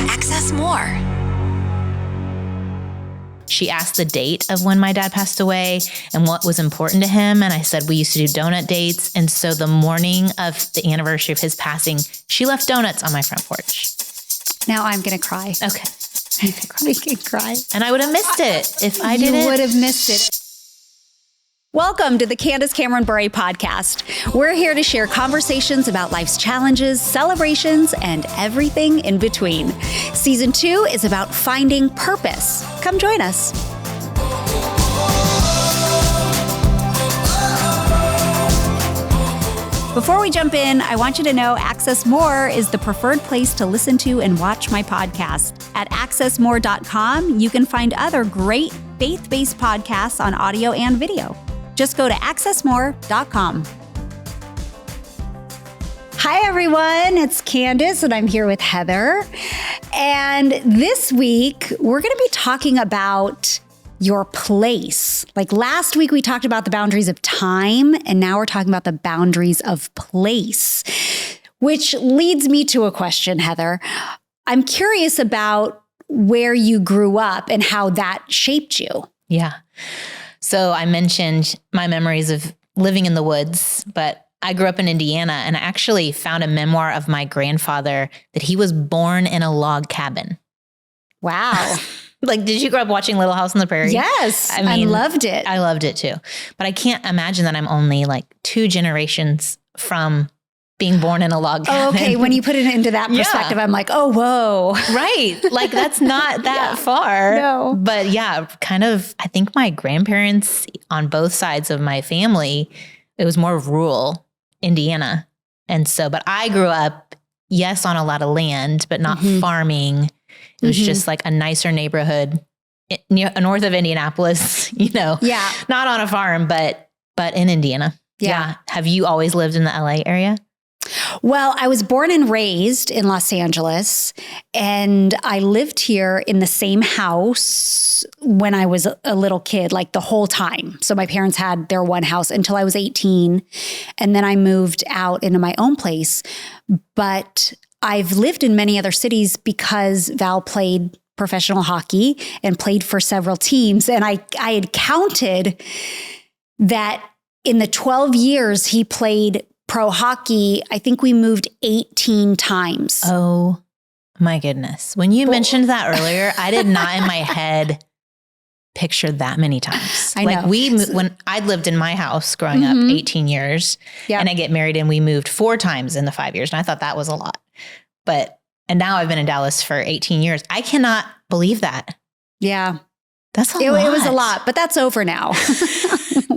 Access more. She asked the date of when my dad passed away and what was important to him. And I said, we used to do donut dates. And so the morning of the anniversary of his passing, she left donuts on my front porch. Now I'm going to cry. Okay. We can cry. And I would have missed it if I didn't. You would have missed it. Welcome to the Candace Cameron Bure podcast. We're here to share conversations about life's challenges, celebrations, and everything in between. Season 2 is about finding purpose. Come join us. Before we jump in, I want you to know Access More is the preferred place to listen to and watch my podcast. At accessmore.com, you can find other great faith-based podcasts on audio and video. Just go to accessmore.com. Hi, everyone. It's Candace, and I'm here with Heather. And this week, we're going to be talking about your place. Like last week, we talked about the boundaries of time, and now we're talking about the boundaries of place, which leads me to a question, Heather. I'm curious about where you grew up and how that shaped you. Yeah. So I mentioned my memories of living in the woods, but I grew up in Indiana, and I actually found a memoir of my grandfather that he was born in a log cabin. Wow. Like, did you grow up watching Little House on the Prairie? Yes. I loved it. I loved it too. But I can't imagine that I'm only like 2 generations from being born in a log cabin. Oh, okay. When you put it into that perspective, I'm like, oh, whoa. Right. Like that's not that far. No. But yeah, kind of, I think my grandparents on both sides of my family, it was more rural Indiana. And so, but I grew up, yes, on a lot of land, but not farming. It was just like a nicer neighborhood north of Indianapolis, not on a farm, but in Indiana. Yeah. Have you always lived in the LA area? Well, I was born and raised in Los Angeles, and I lived here in the same house when I was a little kid, like the whole time. So my parents had their one house until I was 18, and then I moved out into my own place. But I've lived in many other cities because Val played professional hockey and played for several teams. And I had counted that in the 12 years he played pro hockey, I think we moved 18 times. Oh my goodness. When you mentioned that earlier, I did not in my head picture that many times. I know. When I lived in my house growing up 18 years and I get married and we moved 4 times in the 5 years. And I thought that was a lot. And now I've been in Dallas for 18 years. I cannot believe that. Yeah. That's a lot. It was a lot, but that's over now.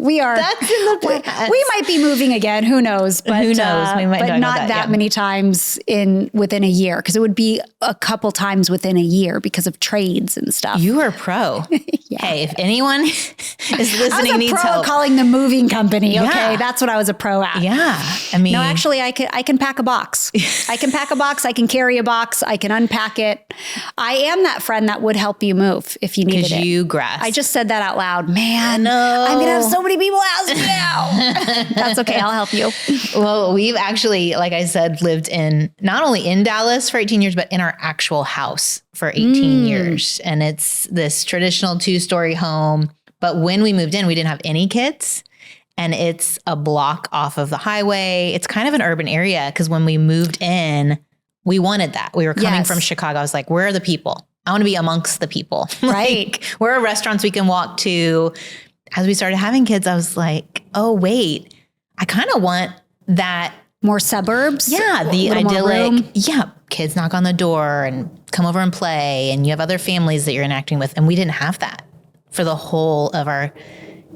That's in the past. We might be moving again. Who knows? But, who knows? We might but not that many times within a year, because it would be a couple times within a year because of trades and stuff. You are pro. Hey, if anyone is listening, needs pro help. Calling the moving company. Okay, that's what I was a pro at. Yeah, I mean, no, actually, I can pack a box. I can pack a box. I can carry a box. I can unpack it. I am that friend that would help you move if you needed it. Because you grasp. I just said that out loud. Man, I'm gonna have so many people ask me now. That's okay. I'll help you. Well, we've actually, like I said, lived not only in Dallas for 18 years, but in our actual house for 18 years. And it's this traditional 2-story home. But when we moved in, we didn't have any kids. And it's a block off of the highway. It's kind of an urban area because when we moved in, we wanted that. We were coming from Chicago. I was like, where are the people? I want to be amongst the people. Right. Like, where are restaurants we can walk to? As we started having kids, I was like, oh, wait, I kind of want that. More suburbs? Yeah, the idyllic. Yeah, kids knock on the door and come over and play, and you have other families that you're interacting with. And we didn't have that for the whole of our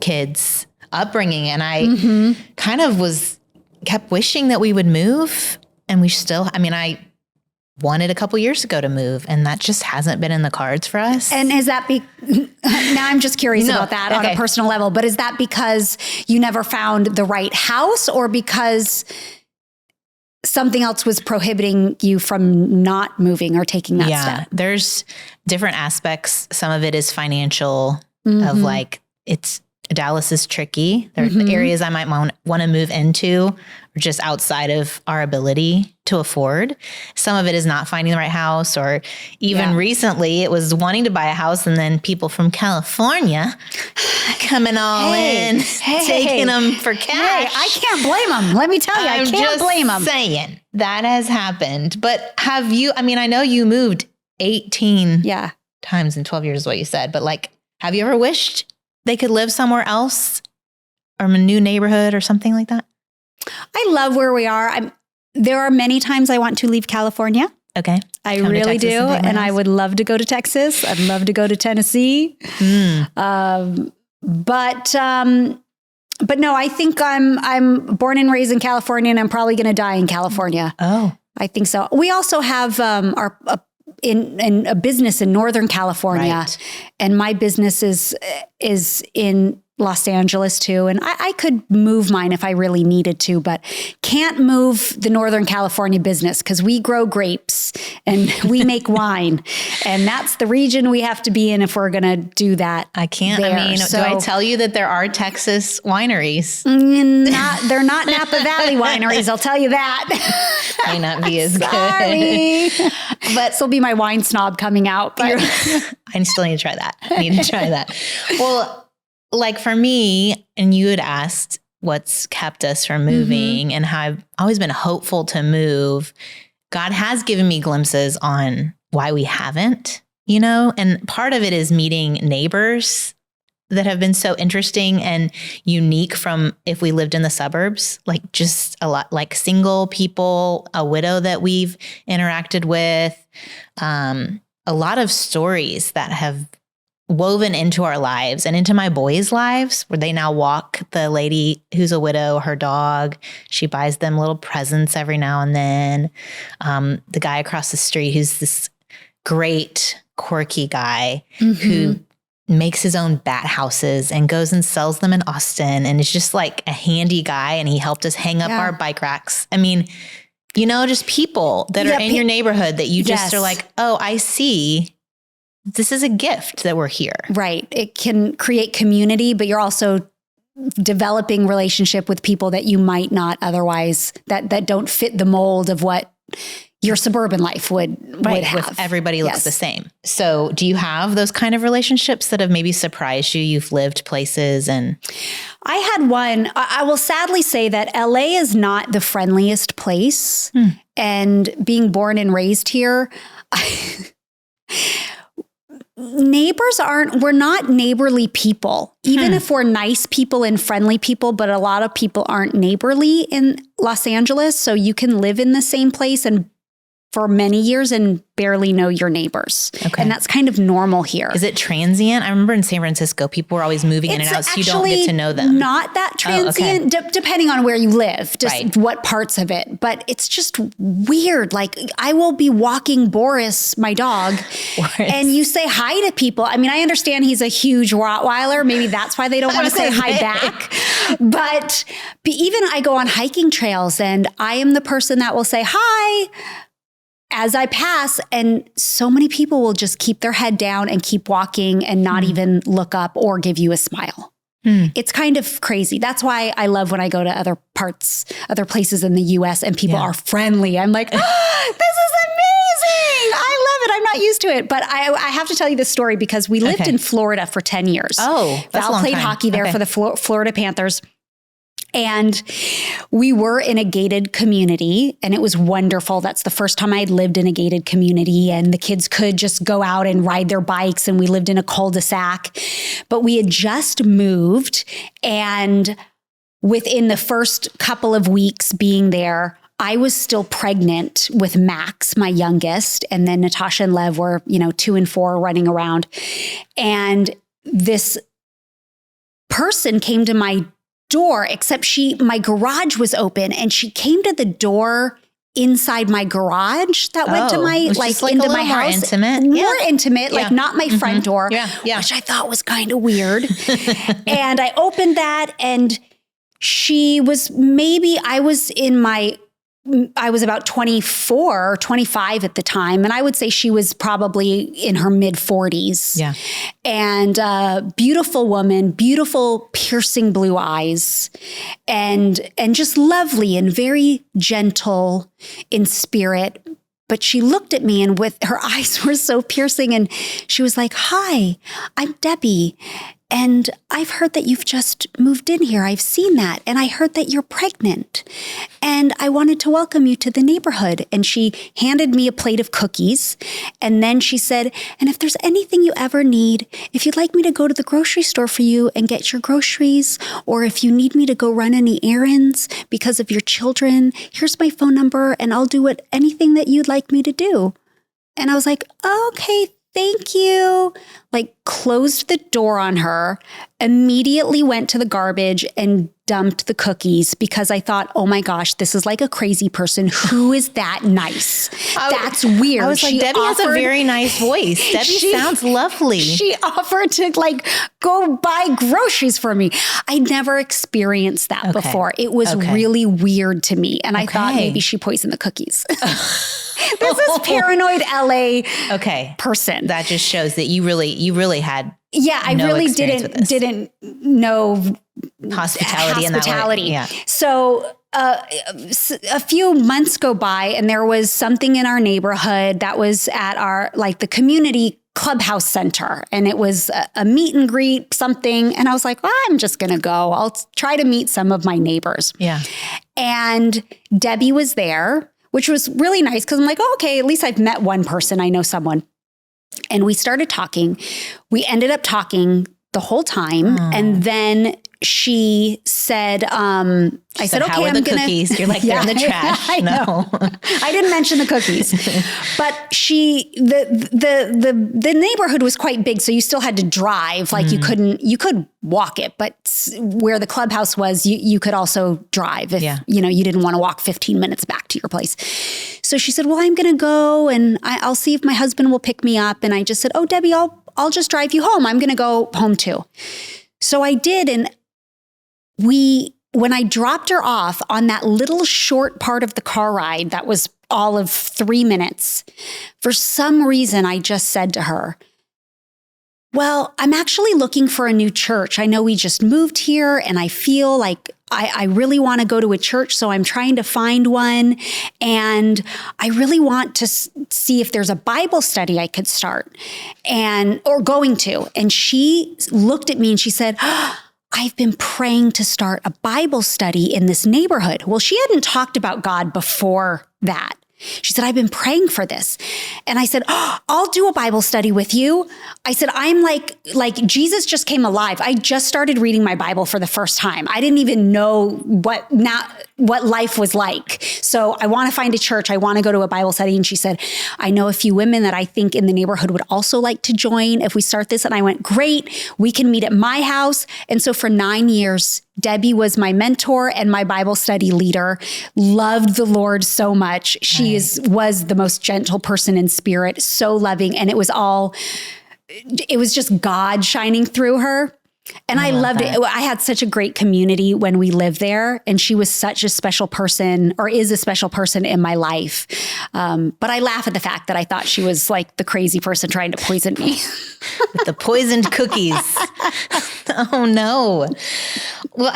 kids' upbringing. And I kind of kept wishing that we would move. And I wanted a couple years ago to move, and that just hasn't been in the cards for us. And is that now I'm just curious about that on a personal level, but is that because you never found the right house, or because something else was prohibiting you from not moving or taking that step? There's different aspects. Some of it is financial, of like, it's Dallas is tricky. There are areas I might want to move into are just outside of our ability to afford. Some of it is not finding the right house, or even recently it was wanting to buy a house and then people from California coming all in, taking them for cash. Hey, I can't blame them. Let me tell you, I can't blame them. Saying that has happened. But have you, I mean, I know you moved 18 times in 12 years is what you said, but like, have you ever wished they could live somewhere else or a new neighborhood or something like that? I love where we are. There are many times I want to leave California. Okay. I really do. And I would love to go to Texas. I'd love to go to Tennessee. But no, I think I'm born and raised in California, and I'm probably going to die in California. Oh, I think so. We also have in a business in Northern California, and my business is in Los Angeles too. And I could move mine if I really needed to, but can't move the Northern California business because we grow grapes and we make wine. And that's the region we have to be in if we're going to do that. I can't. There. I mean, so, do I tell you that there are Texas wineries? They're not Napa Valley wineries. I'll tell you that. May not be as Sorry. good. But this will be my wine snob coming out. But I still need to try that. Well, like for me, and you had asked what's kept us from moving and how I've always been hopeful to move. God has given me glimpses on why we haven't, and part of it is meeting neighbors that have been so interesting and unique from if we lived in the suburbs, like just a lot, like single people, a widow that we've interacted with, a lot of stories that have woven into our lives and into my boys' lives, where they now walk the lady who's a widow, her dog. She buys them little presents every now and then. The guy across the street who's this great, quirky guy who makes his own bat houses and goes and sells them in Austin, and is just like a handy guy, and he helped us hang up our bike racks. I mean, just people that are in your neighborhood that you just are like, oh, I see. This is a gift that we're here. Right. It can create community, but you're also developing relationship with people that you might not otherwise, that don't fit the mold of what your suburban life would have. With everybody looks the same. So do you have those kind of relationships that have maybe surprised you? You've lived places and... I had one. I will sadly say that LA is not the friendliest place. And being born and raised here... we're not neighborly people, even if we're nice people and friendly people, but a lot of people aren't neighborly in Los Angeles. So you can live in the same place and for many years and barely know your neighbors. Okay. And that's kind of normal here. Is it transient? I remember in San Francisco, people were always moving in and out, so you don't get to know them. Not that transient, depending on where you live, just what parts of it. But it's just weird. Like I will be walking Boris, my dog, and you say hi to people. I mean, I understand he's a huge Rottweiler. Maybe that's why they don't want to say hi back. But even I go on hiking trails and I am the person that will say hi as I pass, and so many people will just keep their head down and keep walking and not even look up or give you a smile. It's kind of crazy. That's why I love when I go to other places in the US and people are friendly. I'm like, this is amazing. I love it. I'm not used to it. But I have to tell you this story because we lived in Florida for 10 years. Oh, that's Val played hockey there for the Florida Panthers. And we were in a gated community and it was wonderful. That's the first time I had lived in a gated community, and the kids could just go out and ride their bikes, and we lived in a cul-de-sac. But we had just moved, and within the first couple of weeks being there, I was still pregnant with Max, my youngest, and then Natasha and Lev were, 2 and 4 running around. And this person came to my door, except my garage was open, and she came to the door inside my garage that went to my, into my house. More intimate, like not my front door, which I thought was kind of weird. And I opened that, and I was in my I was about 24 or 25 at the time. And I would say she was probably in her mid 40s. Yeah. And beautiful woman, beautiful piercing blue eyes, and just lovely and very gentle in spirit. But she looked at me and with her eyes were so piercing and she was like, "Hi, I'm Debbie. And I've heard that you've just moved in here. I've seen that. And I heard that you're pregnant. And I wanted to welcome you to the neighborhood." And she handed me a plate of cookies. And then she said, "And if there's anything you ever need, if you'd like me to go to the grocery store for you and get your groceries, or if you need me to go run any errands because of your children, here's my phone number and I'll do anything that you'd like me to do." And I was like, "Okay, thank you." Like, closed the door on her, immediately went to the garbage and dumped the cookies because I thought, oh my gosh, this is like a crazy person. Who is that nice? That's weird. I was like, Debbie has a very nice voice. Debbie sounds lovely. She offered to like go buy groceries for me. I never experienced that before. It was really weird to me. And I thought maybe she poisoned the cookies. This is paranoid LA person. That just shows that you really had I really didn't know hospitality in that way. Yeah. So a few months go by and there was something in our neighborhood that was at our the community clubhouse center, and it was a meet and greet something. And I was like, well, I'm just going to go. I'll try to meet some of my neighbors. Yeah. And Debbie was there, which was really nice because I'm like, oh, okay, at least I've met one person. I know someone. And we started talking. We ended up talking the whole time. And then she said, I said, okay, how are the cookies? You're like, they're in the trash. I know. I didn't mention the cookies, but the neighborhood was quite big. So you still had to drive. Like you could walk it, but where the clubhouse was, you could also drive if, you didn't want to walk 15 minutes back to your place. So she said, well, I'm going to go and I'll see if my husband will pick me up. And I just said, oh, Debbie, I'll just drive you home. I'm going to go home too. So I did. And when I dropped her off on that little short part of the car ride, that was all of 3 minutes, for some reason, I just said to her, well, I'm actually looking for a new church. I know we just moved here and I feel like I really want to go to a church. So I'm trying to find one. And I really want to see if there's a Bible study I could start or going to. And she looked at me and she said, I've been praying to start a Bible study in this neighborhood. Well, she hadn't talked about God before that. She said, I've been praying for this. And I said, I'll do a Bible study with you. I said, I'm like Jesus just came alive. I just started reading my Bible for the first time. I didn't even know what life was like. So I want to find a church. I want to go to a Bible study. And she said, I know a few women that I think in the neighborhood would also like to join if we start this. And I went, great, we can meet at my house. And so for 9 years, Debbie was my mentor and my Bible study leader, loved the Lord so much. She was the most gentle person in spirit, so loving. And it was just God shining through her. And I loved it. I had such a great community when we lived there. And she was such a special person, or is a special person in my life. But I laugh at the fact that I thought she was like the crazy person trying to poison me. With the poisoned cookies. Oh no. Well,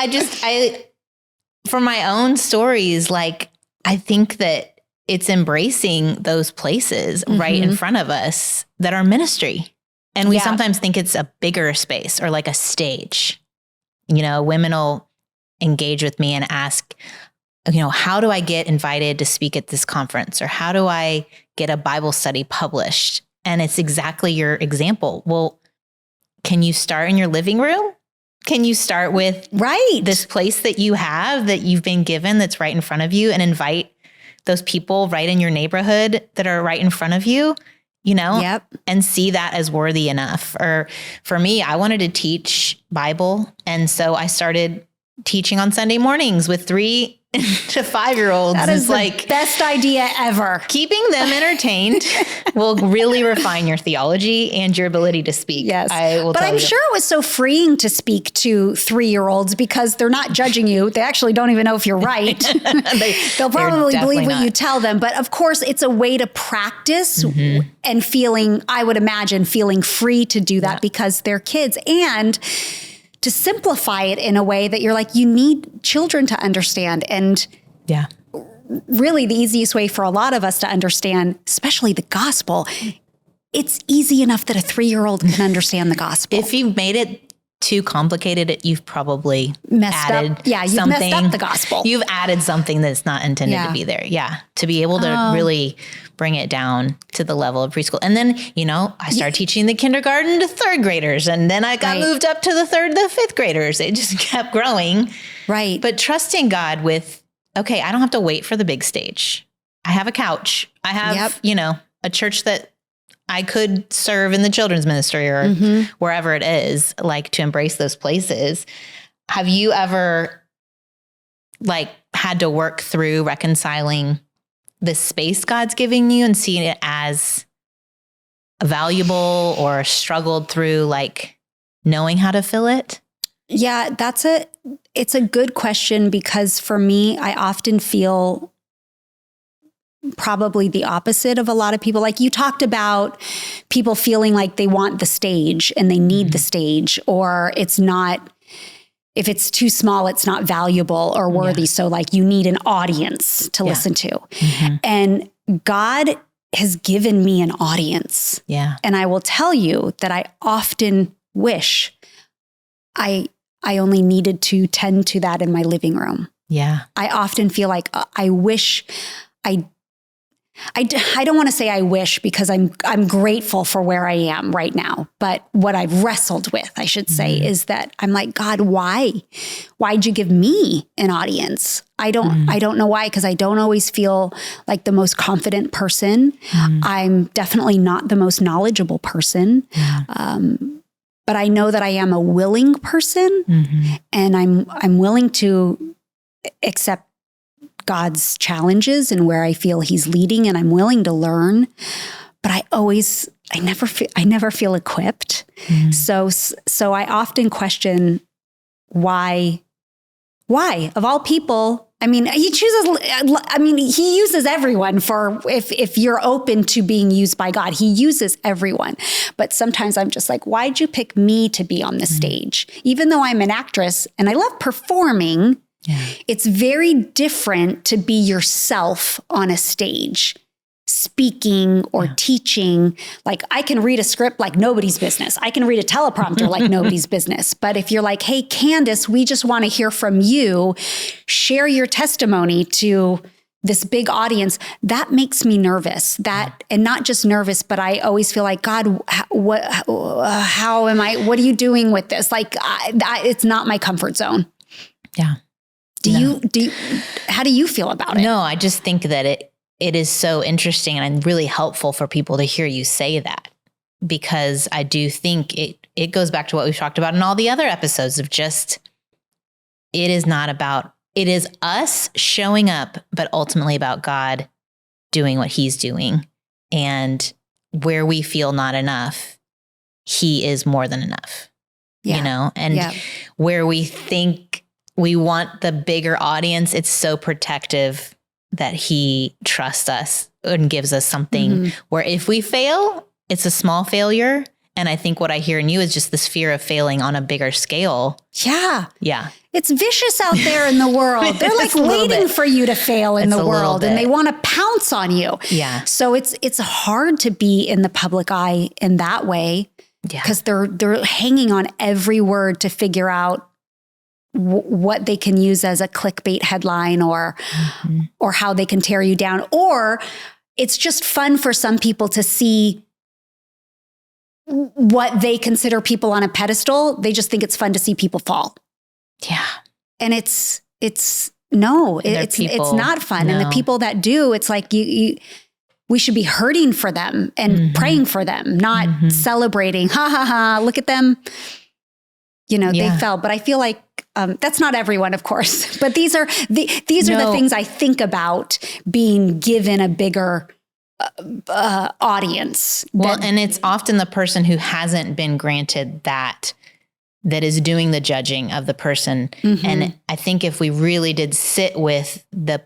for my own stories, like, I think that it's embracing those places right in front of us that are ministry. And we sometimes think it's a bigger space or like a stage. Women will engage with me and ask, how do I get invited to speak at this conference? Or how do I get a Bible study published? And it's exactly your example. Well, can you start in your living room? Can you start with this place that you have, that you've been given, that's right in front of you, and invite those people right in your neighborhood that are right in front of you, and see that as worthy enough? Or for me, I wanted to teach Bible. And so I started teaching on Sunday mornings with 3 to 5-year-olds That is like the best idea ever. keeping them entertained will really refine your theology and your ability to speak. Yes. But I'm sure it was so freeing to speak to 3-year-olds because they're not judging you. They actually don't even know if you're right. They'll probably believe what you tell them. But of course, it's a way to practice and feeling, I would imagine, feeling free to do that because they're kids. And to simplify it in a way that you're like, you need children to understand. And really the easiest way for a lot of us to understand, especially the gospel, it's easy enough that a 3-year-old can understand the gospel. If you've made it too complicated, you've probably messed added up. Yeah, you've something. messed up the gospel. You've added something that's not intended to be there. Yeah, to be able to really bring it down to the level of preschool. And then, I started teaching the kindergarten to 3rd graders. And then I got moved up to the 3rd to 5th graders. It just kept growing. Right. But trusting God with, okay, I don't have to wait for the big stage. I have a couch. I have, a church that I could serve in the children's ministry or wherever it is, like to embrace those places. Have you ever had to work through reconciling the space God's giving you and seeing it as valuable or struggled through knowing how to fill it? Yeah, it's a good question because for me, I often feel probably the opposite of a lot of people. Like you talked about people feeling like they want the stage and they need the stage, or it's not, if it's too small, it's not valuable or worthy. So you need an audience to listen to. And God has given me an audience. Yeah. And I will tell you that I often wish I only needed to tend to that in my living room. Yeah. I often feel like I wish I don't want to say I wish because I'm grateful for where I am right now. But what I've wrestled with, I should say, is that I'm like, God, why? Why'd you give me an audience? I don't know why, because I don't always feel like the most confident person. I'm definitely not the most knowledgeable person. But I know that I am a willing person, and I'm willing to accept God's challenges and where I feel he's leading, and I'm willing to learn, but I never feel equipped. So I often question why of all people. I mean, he uses everyone if you're open to being used by God, he uses everyone. But sometimes I'm just like, why'd you pick me to be on the stage? Even though I'm an actress and I love performing, it's very different to be yourself on a stage, speaking or teaching. Like I can read a script like nobody's business. I can read a teleprompter like nobody's business. But if you're like, hey, Candace, we just want to hear from you, share your testimony to this big audience, that makes me nervous. And not just nervous, but I always feel like, God, what are you doing with this? It's not my comfort zone. Yeah. How do you feel about it? No, I just think that it is so interesting and really helpful for people to hear you say that, because I do think it goes back to what we've talked about in all the other episodes of just, it is us showing up, but ultimately about God doing what he's doing, and where we feel not enough, he is more than enough, and where we think we want the bigger audience, it's so protective that he trusts us and gives us something where if we fail, it's a small failure. And I think what I hear in you is just this fear of failing on a bigger scale. Yeah. Yeah. It's vicious out there in the world. They're waiting for you to fail in the world, and they want to pounce on you. Yeah. So it's hard to be in the public eye in that way, because they're hanging on every word to figure out what they can use as a clickbait headline or how they can tear you down. Or it's just fun for some people to see what they consider people on a pedestal. They just think it's fun to see people fall. Yeah. And it's not fun. No. And the people that do, it's like we should be hurting for them and praying for them, not celebrating. Ha ha ha, look at them. they felt, but I feel like that's not everyone, of course, but these are the things I think about being given a bigger audience. Well, and it's often the person who hasn't been granted that is doing the judging of the person. Mm-hmm. And I think if we really did sit with the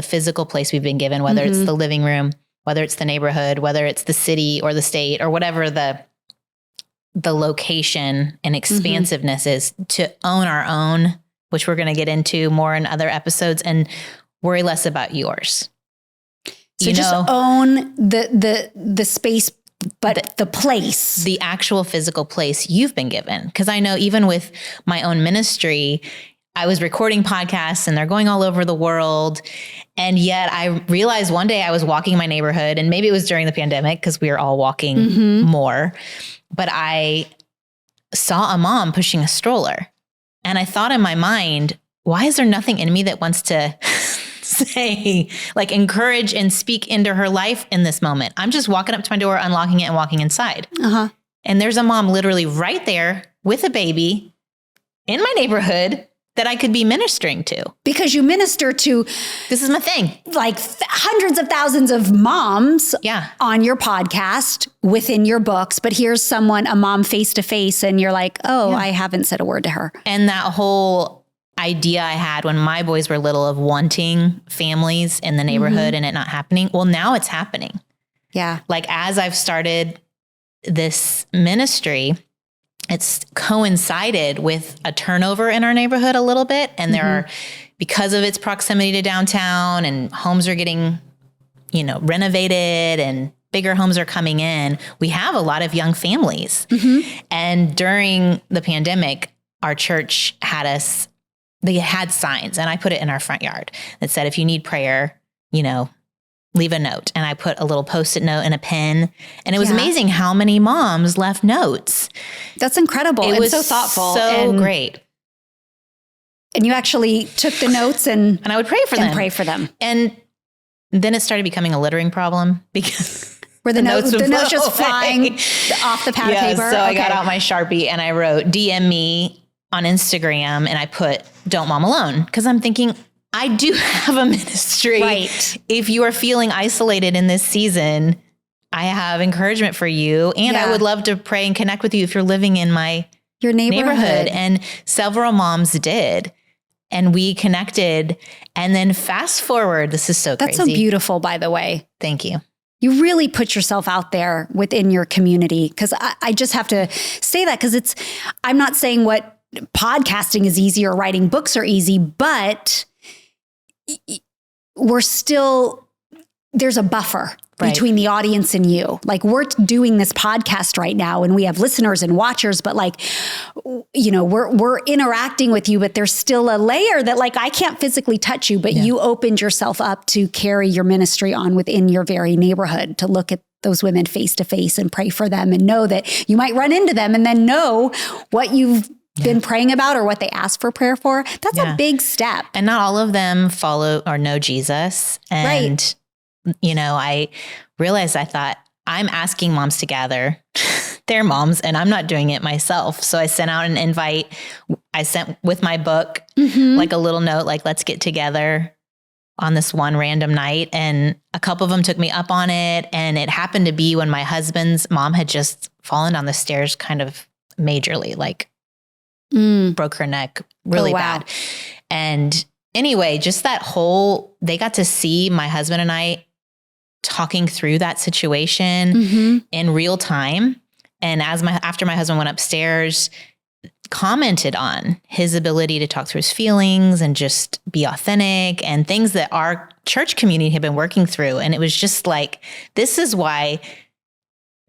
physical place we've been given, whether it's the living room, whether it's the neighborhood, whether it's the city or the state or whatever the location and expansiveness is, to own our own, which we're going to get into more in other episodes, and worry less about yours. So just own the space, but the place. The actual physical place you've been given. Because I know even with my own ministry, I was recording podcasts and they're going all over the world. And yet I realized one day I was walking my neighborhood, and maybe it was during the pandemic because we were all walking more, but I saw a mom pushing a stroller. And I thought in my mind, why is there nothing in me that wants to say, like, encourage and speak into her life in this moment? I'm just walking up to my door, unlocking it, and walking inside. And there's a mom literally right there with a baby in my neighborhood that I could be ministering to. Because you minister to, this is my thing, like hundreds of thousands of moms on your podcast, within your books. But here's a mom face to face, and you're like, I haven't said a word to her. And that whole idea I had when my boys were little of wanting families in the neighborhood and it not happening. Well, now it's happening. Yeah. Like, as I've started this ministry, it's coincided with a turnover in our neighborhood a little bit. And there are, because of its proximity to downtown, and homes are getting, renovated and bigger homes are coming in, we have a lot of young families. And during the pandemic, our church they had signs, and I put it in our front yard that said, if you need prayer, leave a note. And I put a little Post-it note and a pen, and it was amazing how many moms left notes. That's incredible. It was so thoughtful. So great. And you actually took the notes and I would pray for them. And then it started becoming a littering problem, because were the notes just flying off the pad paper? So I got out my Sharpie and I wrote, DM me on Instagram, and I put, don't mom alone. Because I'm thinking, I do have a ministry. Right. If you are feeling isolated in this season, I have encouragement for you. And I would love to pray and connect with you if you're living in your neighborhood. And several moms did. And we connected. And then fast forward, this is so crazy. That's so beautiful, by the way. Thank you. You really put yourself out there within your community. Because I just have to say that, because I'm not saying what podcasting is easy or writing books are easy, but there's a buffer between the audience and you. Like, we're doing this podcast right now and we have listeners and watchers, but we're interacting with you, but there's still a layer that, like, I can't physically touch you, but you opened yourself up to carry your ministry on within your very neighborhood, to look at those women face to face and pray for them, and know that you might run into them, and then know what you've been praying about or what they asked for prayer for. That's a big step. And not all of them follow or know Jesus. And, I realized, I thought, I'm asking moms to gather their moms, and I'm not doing it myself. So I sent out an invite. I sent with my book, like a little note, like, let's get together on this one random night. And a couple of them took me up on it. And it happened to be when my husband's mom had just fallen down the stairs, kind of majorly, like, broke her neck really bad. And anyway, just they got to see my husband and I talking through that situation in real time. And after my husband went upstairs, commented on his ability to talk through his feelings and just be authentic, and things that our church community had been working through. And it was just like, this is why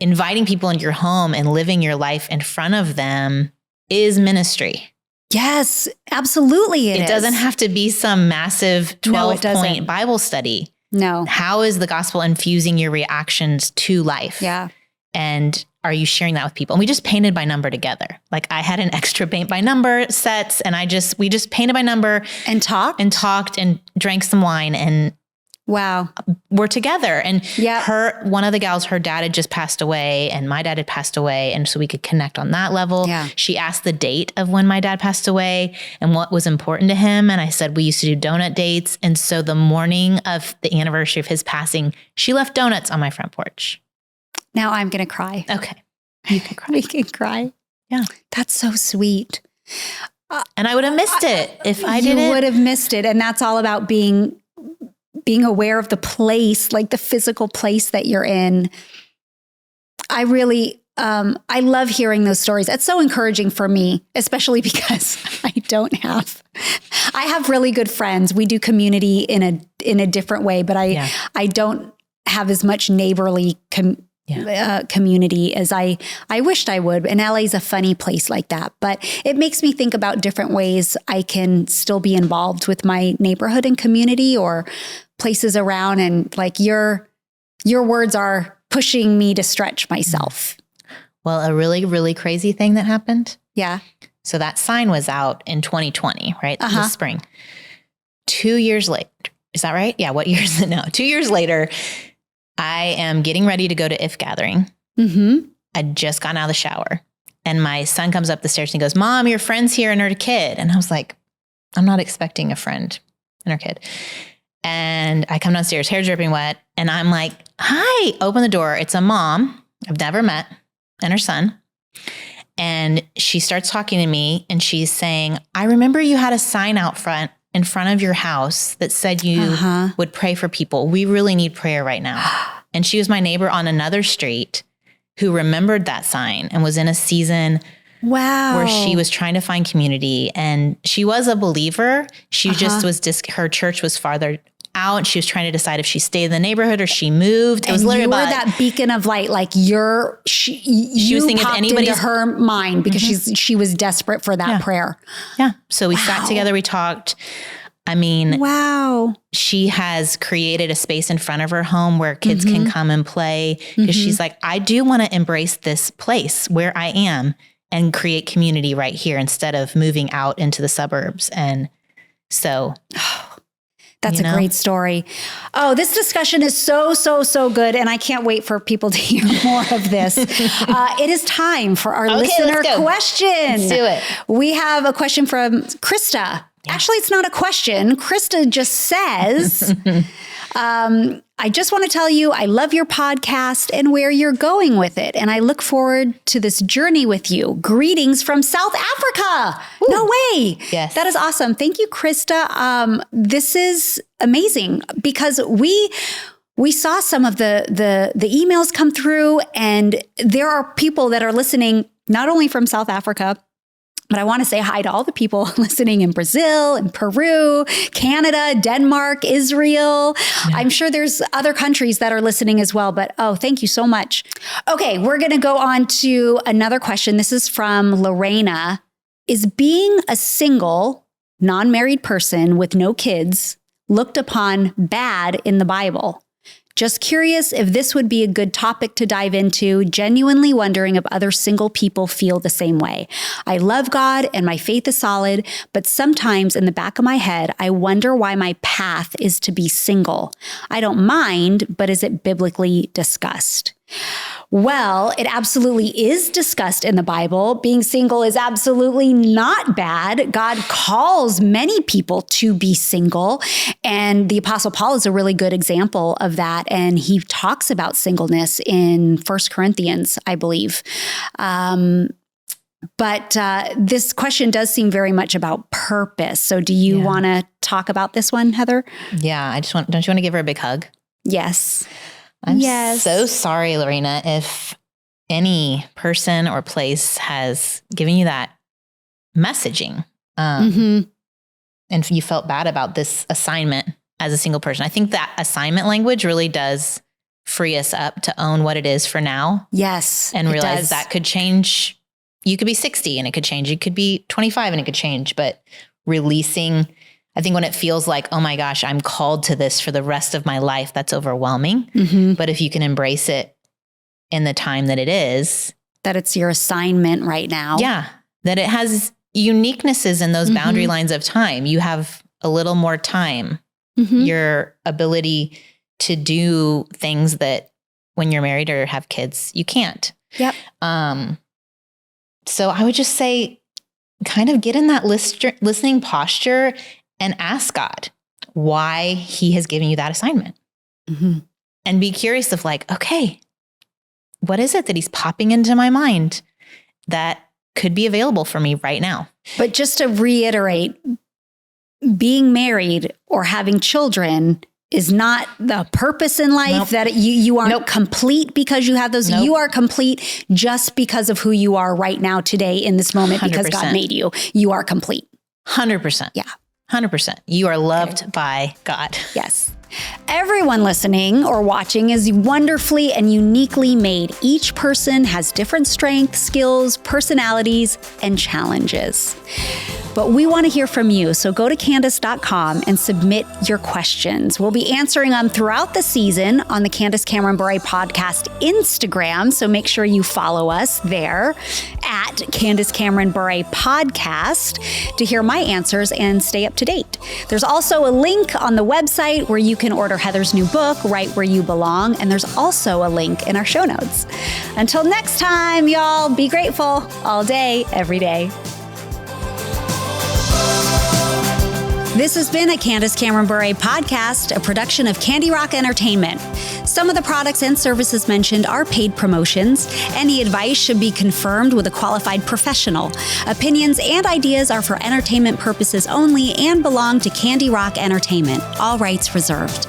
inviting people into your home and living your life in front of them is ministry. Yes, absolutely. It doesn't have to be some massive 12-point Bible study. No. How is the gospel infusing your reactions to life? Yeah. And are you sharing that with people? And we just painted by number together. Like, I had an extra paint by number sets, and we just painted by number and talked and drank some wine. And Wow. were together. And Yep. one of the gals, her dad had just passed away and my dad had passed away. And so we could connect on that level. Yeah. She asked the date of when my dad passed away and what was important to him. And I said, we used to do donut dates. And so the morning of the anniversary of his passing, she left donuts on my front porch. Now I'm going to cry. Okay. You can cry. We can cry. Yeah. That's so sweet. And I would have missed it if I didn't. You would have missed it. And that's all about being aware of the place, like the physical place that you're in. I really, I love hearing those stories. It's so encouraging for me, especially because I have really good friends. We do community in a different way, but I don't have as much neighborly community as I wished I would. And LA is a funny place like that, but it makes me think about different ways I can still be involved with my neighborhood and community or places around. And like your words are pushing me to stretch myself. Well, a really, really crazy thing that happened. Yeah. So that sign was out in 2020, right? This spring. 2 years later. Is that right? Yeah. What year is it now? 2 years later, I am getting ready to go to IF gathering. Mm-hmm. I'd just gotten out of the shower and my son comes up the stairs and he goes, Mom, your friend's here and her kid. And I was like, I'm not expecting a friend and her kid. And I come downstairs, hair dripping wet. And I'm like, hi, open the door. It's a mom I've never met and her son. And she starts talking to me and she's saying, I remember you had a sign out front in front of your house that said you would pray for people. We really need prayer right now. And she was my neighbor on another street who remembered that sign and was in a season where she was trying to find community. And she was a believer. She just was, her church was farther out. She was trying to decide if she stayed in the neighborhood or she moved. It was literally you were that beacon of light, like she was thinking if anybody into her mind because she was desperate for that prayer. Yeah. So we sat together, we talked. I mean, she has created a space in front of her home where kids can come and play because she's like, I do want to embrace this place where I am and create community right here instead of moving out into the suburbs. And so that's a great story. Oh, this discussion is so, so, so good. And I can't wait for people to hear more of this. It is time for our listener question. Let's do it. We have a question from Krista. Yeah. Actually, it's not a question. Krista just says, I just want to tell you, I love your podcast and where you're going with it. And I look forward to this journey with you. Greetings from South Africa. Ooh. No way. Yes. That is awesome. Thank you, Krista. This is amazing because we saw some of the emails come through and there are people that are listening, not only from South Africa, but I want to say hi to all the people listening in Brazil and Peru, Canada, Denmark, Israel. Yeah. I'm sure there's other countries that are listening as well, but thank you so much. Okay, we're going to go on to another question. This is from Lorena. Is being a single, non-married person with no kids looked upon bad in the Bible? Just curious if this would be a good topic to dive into, genuinely wondering if other single people feel the same way. I love God and my faith is solid, but sometimes in the back of my head, I wonder why my path is to be single. I don't mind, but is it biblically discussed? Well, it absolutely is discussed in the Bible. Being single is absolutely not bad. God calls many people to be single. And the Apostle Paul is a really good example of that. And he talks about singleness in 1 Corinthians, I believe. But this question does seem very much about purpose. So do you want to talk about this one, Heather? Yeah, don't you want to give her a big hug? Yes. I'm so sorry, Lorena, if any person or place has given you that messaging and you felt bad about this assignment as a single person. I think that assignment language really does free us up to own what it is for now. Yes. And realize that could change. You could be 60 and it could change. You could be 25 and it could change. But releasing, I think when it feels like, oh my gosh, I'm called to this for the rest of my life, that's overwhelming. But if you can embrace it in the time that it is. That it's your assignment right now. Yeah. That it has uniquenesses in those boundary lines of time. You have a little more time your ability to do things that when you're married or have kids, you can't. Yep. So I would just say kind of get in that listening posture and ask God why he has given you that assignment. And be curious of like, okay, what is it that he's popping into my mind that could be available for me right now? But just to reiterate, being married or having children is not the purpose in life. That you aren't complete because you have those. You are complete just because of who you are right now, today, in this moment, 100%. Because God made you. You are complete. 100%. Yeah. 100%. You are loved by God. Yes. Everyone listening or watching is wonderfully and uniquely made. Each person has different strengths, skills, personalities, and challenges. But we want to hear from you, so go to Candace.com and submit your questions. We'll be answering them throughout the season on the Candace Cameron Bure Podcast Instagram, so make sure you follow us there at Candace Cameron Bure Podcast to hear my answers and stay up to date. There's also a link on the website where you can order Heather's new book, Right Where You Belong, and there's also a link in our show notes. Until next time, y'all, be grateful all day, every day. This has been a Candace Cameron Bure podcast, a production of Candy Rock Entertainment. Some of the products and services mentioned are paid promotions. Any advice should be confirmed with a qualified professional. Opinions and ideas are for entertainment purposes only and belong to Candy Rock Entertainment. All rights reserved.